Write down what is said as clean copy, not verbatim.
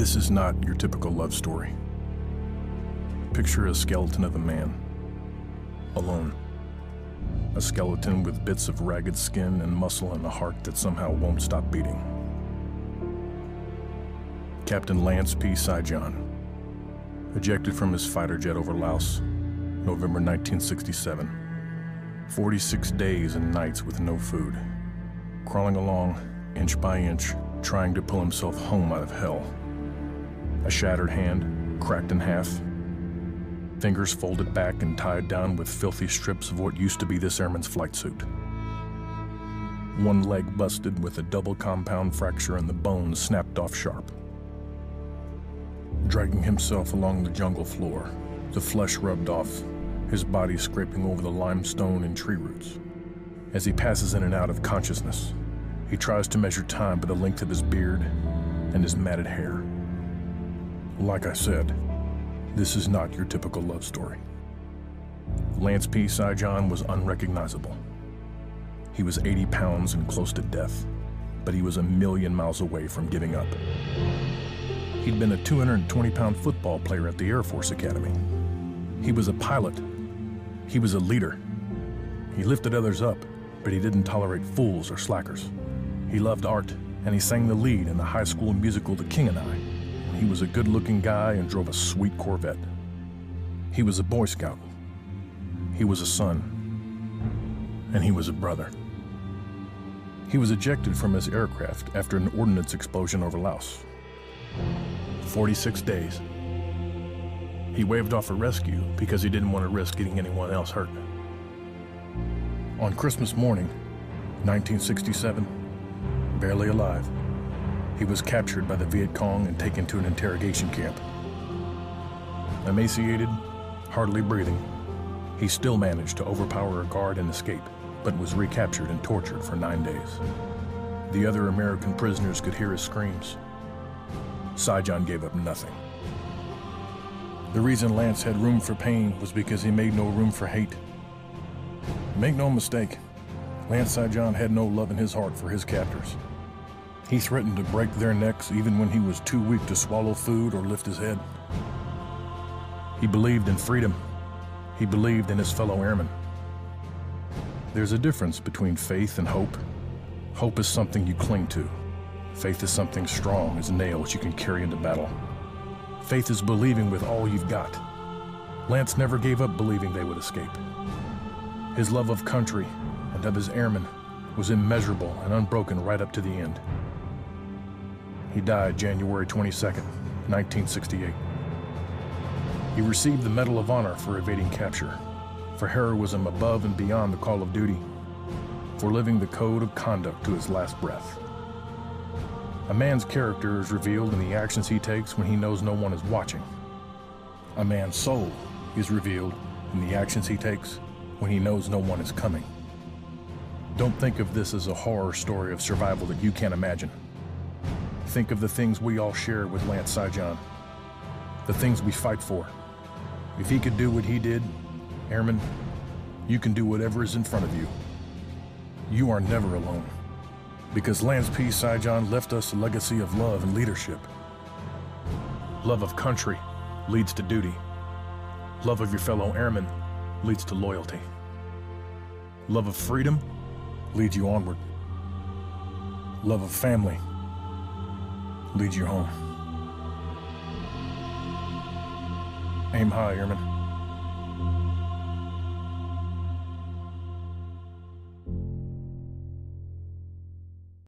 This is not your typical love story. Picture a skeleton of a man, alone. A skeleton with bits of ragged skin and muscle and a heart that somehow won't stop beating. Captain Lance P. Sijan, ejected from his fighter jet over Laos, November 1967. 46 days and nights with no food, crawling along inch by inch, trying to pull himself home out of hell. A shattered hand, cracked in half, fingers folded back and tied down with filthy strips of what used to be this airman's flight suit. One leg busted with a double compound fracture and the bones snapped off sharp. Dragging himself along the jungle floor, the flesh rubbed off, his body scraping over the limestone and tree roots. As he passes in and out of consciousness, he tries to measure time by the length of his beard and his matted hair. Like I said, this is not your typical love story. Lance P. Sijan was unrecognizable. He was 80 pounds and close to death, but he was a million miles away from giving up. He'd been a 220-pound football player at the Air Force Academy. He was a pilot. He was a leader. He lifted others up, but he didn't tolerate fools or slackers. He loved art, and he sang the lead in the high school musical The King and I. He was a good-looking guy and drove a sweet Corvette. He was a Boy Scout. He was a son. And he was a brother. He was ejected from his aircraft after an ordnance explosion over Laos. 46 days. He waved off a rescue because he didn't want to risk getting anyone else hurt. On Christmas morning, 1967, barely alive, he was captured by the Viet Cong and taken to an interrogation camp. Emaciated, hardly breathing, he still managed to overpower a guard and escape, but was recaptured and tortured for 9 days. The other American prisoners could hear his screams. Sijan gave up nothing. The reason Lance had room for pain was because he made no room for hate. Make no mistake, Lance Sijan had no love in his heart for his captors. He threatened to break their necks even when he was too weak to swallow food or lift his head. He believed in freedom. He believed in his fellow airmen. There's a difference between faith and hope. Hope is something you cling to. Faith is something strong as nails you can carry into battle. Faith is believing with all you've got. Lance never gave up believing they would escape. His love of country and of his airmen was immeasurable and unbroken right up to the end. He died January 22nd, 1968. He received the Medal of Honor for evading capture, for heroism above and beyond the call of duty, for living the code of conduct to his last breath. A man's character is revealed in the actions he takes when he knows no one is watching. A man's soul is revealed in the actions he takes when he knows no one is coming. Don't think of this as a horror story of survival that you can't imagine. Think of the things we all share with Lance Sijan, the things we fight for. If he could do what he did, Airman, you can do whatever is in front of you. You are never alone, because Lance P. Sijan left us a legacy of love and leadership. Love of country leads to duty. Love of your fellow airmen leads to loyalty. Love of freedom leads you onward. Love of family leads you home. Aim high, Airman.